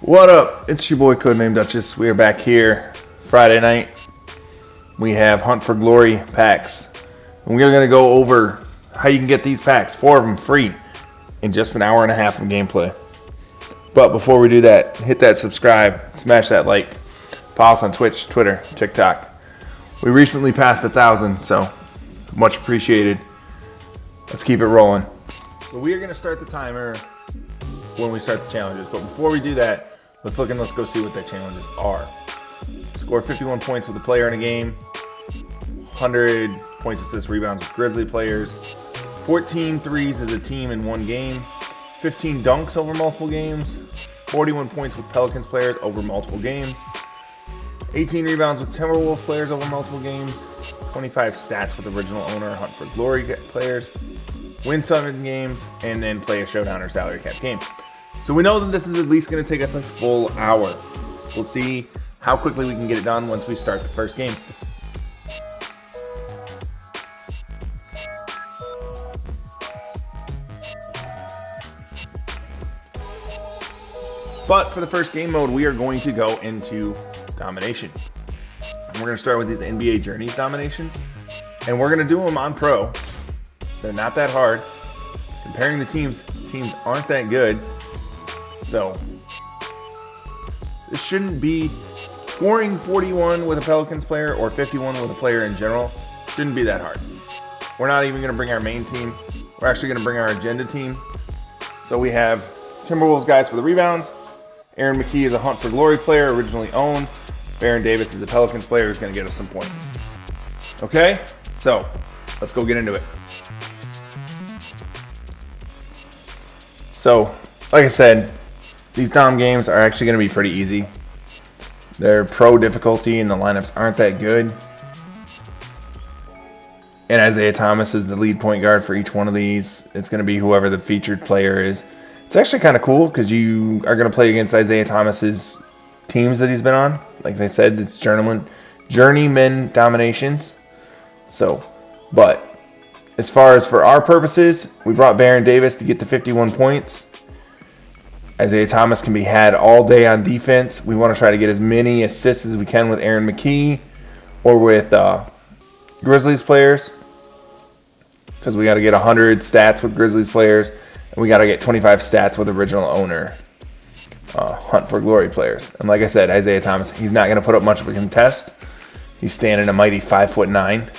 What up? It's your boy Codename Duchess. We are back here Friday night. We have Hunt for Glory packs. And we are going to go over how you can get these packs, 4 of them free, in just an hour and a half of gameplay. But before we do that, hit that subscribe, smash that like, follow us on Twitch, Twitter, TikTok. We recently passed 1,000, so much appreciated. Let's keep it rolling. So we are going to start the timer when we start the challenges. But before we do that, let's go see what the challenges are. Score 51 points with a player in a game. 100 points, assists, rebounds with Grizzly players. 14 threes as a team in one game. 15 dunks over multiple games. 41 points with Pelicans players over multiple games. 18 rebounds with Timberwolves players over multiple games. 25 stats with original owner Hunt for Glory players. Win 7 games, and then play a showdown or salary cap game. So we know that this is at least going to take us a full hour. We'll see how quickly we can get it done once we start the first game. But for the first game mode, we are going to go into Domination. And we're going to start with these NBA Journeys Dominations. And we're going to do them on Pro. They're not that hard. Comparing the teams aren't that good. So, this shouldn't be scoring 41 with a Pelicans player or 51 with a player in general. Shouldn't be that hard. We're not even going to bring our main team. We're actually going to bring our agenda team. So we have Timberwolves guys for the rebounds. Aaron McKee is a Hunt for Glory player, originally owned. Baron Davis is a Pelicans player who's going to get us some points. Okay? So, let's go get into it. So, like I said, these Dom games are actually going to be pretty easy. They're pro difficulty and the lineups aren't that good. And Isaiah Thomas is the lead point guard for each one of these. It's going to be whoever the featured player is. It's actually kind of cool because you are going to play against Isaiah Thomas's teams that he's been on. Like they said, it's journeyman dominations. So, but as far as for our purposes, we brought Baron Davis to get the 51 points. Isaiah Thomas can be had all day on defense. We want to try to get as many assists as we can with Aaron McKee or with Grizzlies players, because we got to get 100 stats with Grizzlies players, and we got to get 25 stats with original owner Hunt for Glory players. And like I said, Isaiah Thomas, he's not going to put up much of a contest. He's standing a mighty 5'9",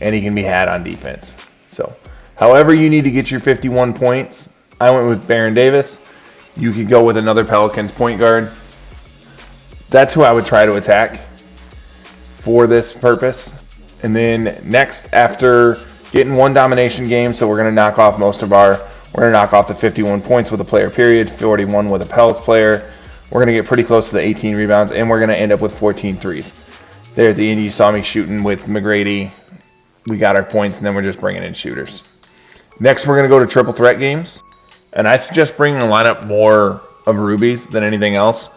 and he can be had on defense. So, however you need to get your 51 points, I went with Baron Davis. You could go with another Pelicans point guard. That's who I would try to attack for this purpose. And then next, after getting one domination game, so we're going to knock off we're going to knock off the 51 points with a player period, 41 with a Pels player. We're going to get pretty close to the 18 rebounds, and we're going to end up with 14 threes. There at the end, you saw me shooting with McGrady. We got our points, and then we're just bringing in shooters. Next, we're going to go to triple threat games. And I suggest bringing a lineup more of rubies than anything else.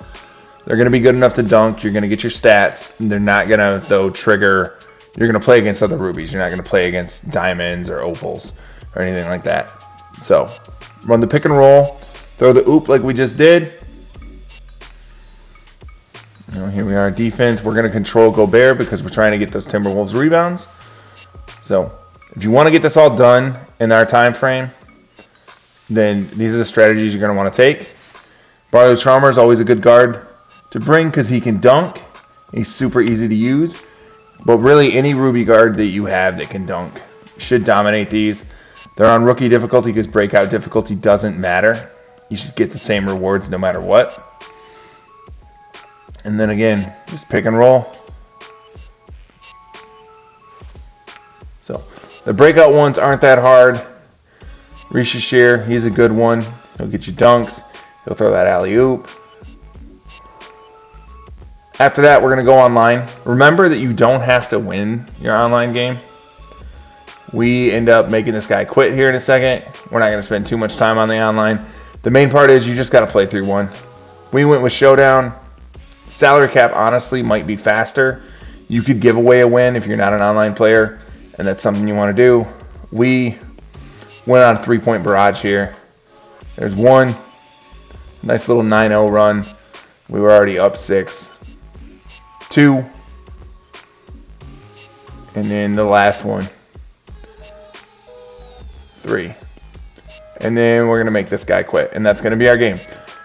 They're going to be good enough to dunk. You're going to get your stats. And they're not going to, though, trigger. You're going to play against other rubies. You're not going to play against diamonds or opals or anything like that. So, run the pick and roll. Throw the oop like we just did. Here we are, defense. We're going to control Gobert because we're trying to get those Timberwolves rebounds. So, if you want to get this all done in our time frame, then these are the strategies you're going to want to take. Barlow Chalmers is always a good guard to bring because he can dunk. He's super easy to use. But really, any Ruby guard that you have that can dunk should dominate these. They're on rookie difficulty because breakout difficulty doesn't matter. You should get the same rewards no matter what. And then again, just pick and roll. So, the breakout ones aren't that hard. Risha Shear, he's a good one. He'll get you dunks. He'll throw that alley-oop. After that, we're going to go online. Remember that you don't have to win your online game. We end up making this guy quit here in a second. We're not going to spend too much time on the online. The main part is you just got to play through one. We went with Showdown. Salary cap, honestly, might be faster. You could give away a win if you're not an online player, and that's something you want to do. We went on a 3-point barrage here. There's one. Nice little 9-0 run. We were already up 6-2. And then the last one, 3. And then we're going to make this guy quit. And that's going to be our game.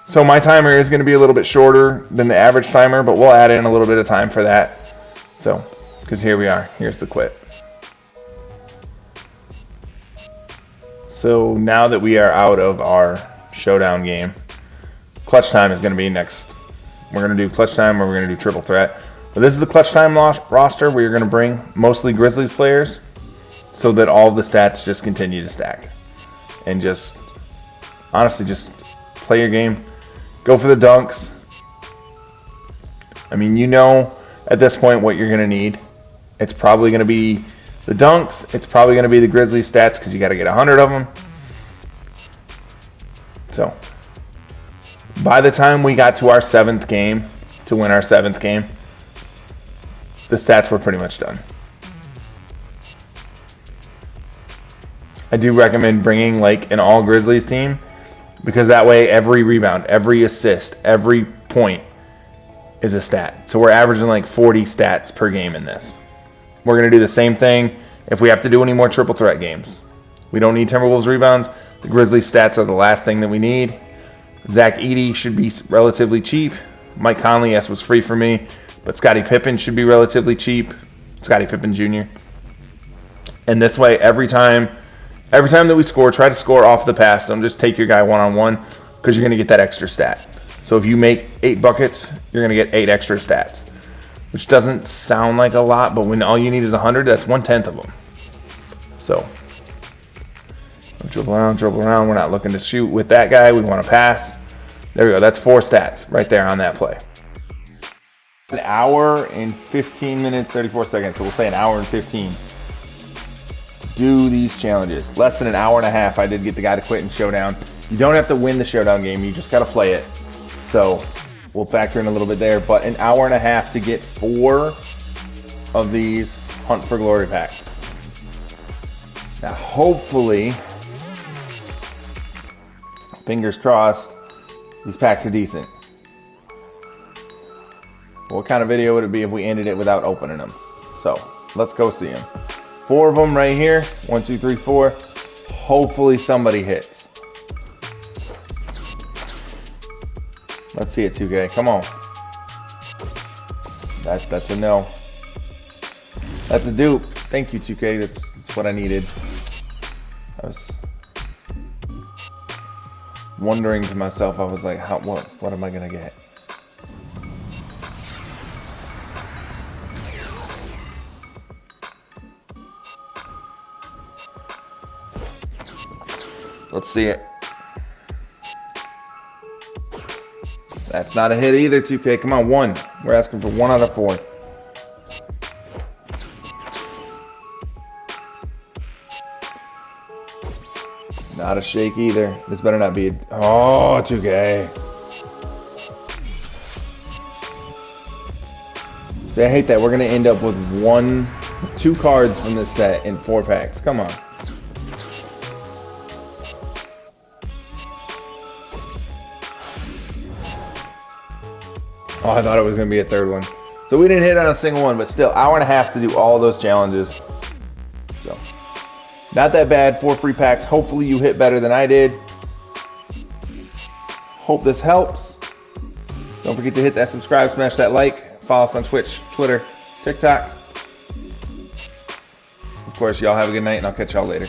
So my timer is going to be a little bit shorter than the average timer, but we'll add in a little bit of time for that. So, because here we are. Here's the quit. So now that we are out of our showdown game, clutch time is going to be next. We're going to do clutch time or we're going to do triple threat. But this is the clutch time roster where you're going to bring mostly Grizzlies players so that all of the stats just continue to stack. And just, honestly, just play your game. Go for the dunks. I mean, you know at this point what you're going to need. It's probably going to be the dunks. It's probably going to be the Grizzlies stats because you got to get 100 of them. So, by the time we got to our 7th game, to win our 7th game, the stats were pretty much done. I do recommend bringing like an all Grizzlies team because that way every rebound, every assist, every point is a stat. So we're averaging like 40 stats per game in this. We're going to do the same thing if we have to do any more triple threat games. We don't need Timberwolves rebounds. The Grizzlies stats are the last thing that we need. Zach Edey should be relatively cheap. Mike Conley, yes, was free for me. But Scottie Pippen should be relatively cheap. Scottie Pippen Jr. And this way, every time that we score, try to score off the pass. Don't just take your guy one-on-one because you're going to get that extra stat. So if you make 8 buckets, you're going to get 8 extra stats. Which doesn't sound like a lot, but when all you need is 100, that's 1/10 of them. So, dribble around. We're not looking to shoot with that guy. We want to pass. There we go. That's 4 stats right there on that play. An hour and 15 minutes, 34 seconds. So we'll say an hour and 15. Do these challenges. Less than an hour and a half, I did get the guy to quit in showdown. You don't have to win the showdown game. You just got to play it. So we'll factor in a little bit there. But an hour and a half to get 4 of these Hunt for Glory packs. Now, hopefully, fingers crossed, these packs are decent. What kind of video would it be if we ended it without opening them? So, let's go see them. 4 of them right here. 1, 2, 3, 4. Hopefully somebody hits. Let's see it, 2K. Come on. That's a no. That's a dupe. Thank you, 2K. That's what I needed. I was wondering to myself, I was like, what am I going to get? Let's see it. That's not a hit either, 2K. Come on, 1. We're asking for 1 out of 4. Not a shake either. This better not be a... Oh, 2K. See, I hate that. We're going to end up with 2 cards from this set in 4 packs. Come on. Oh, I thought it was going to be a 3rd one. So we didn't hit on a single one, but still, hour and a half to do all those challenges. So, not that bad. 4 free packs. Hopefully you hit better than I did. Hope this helps. Don't forget to hit that subscribe, smash that like. Follow us on Twitch, Twitter, TikTok. Of course, y'all have a good night, and I'll catch y'all later.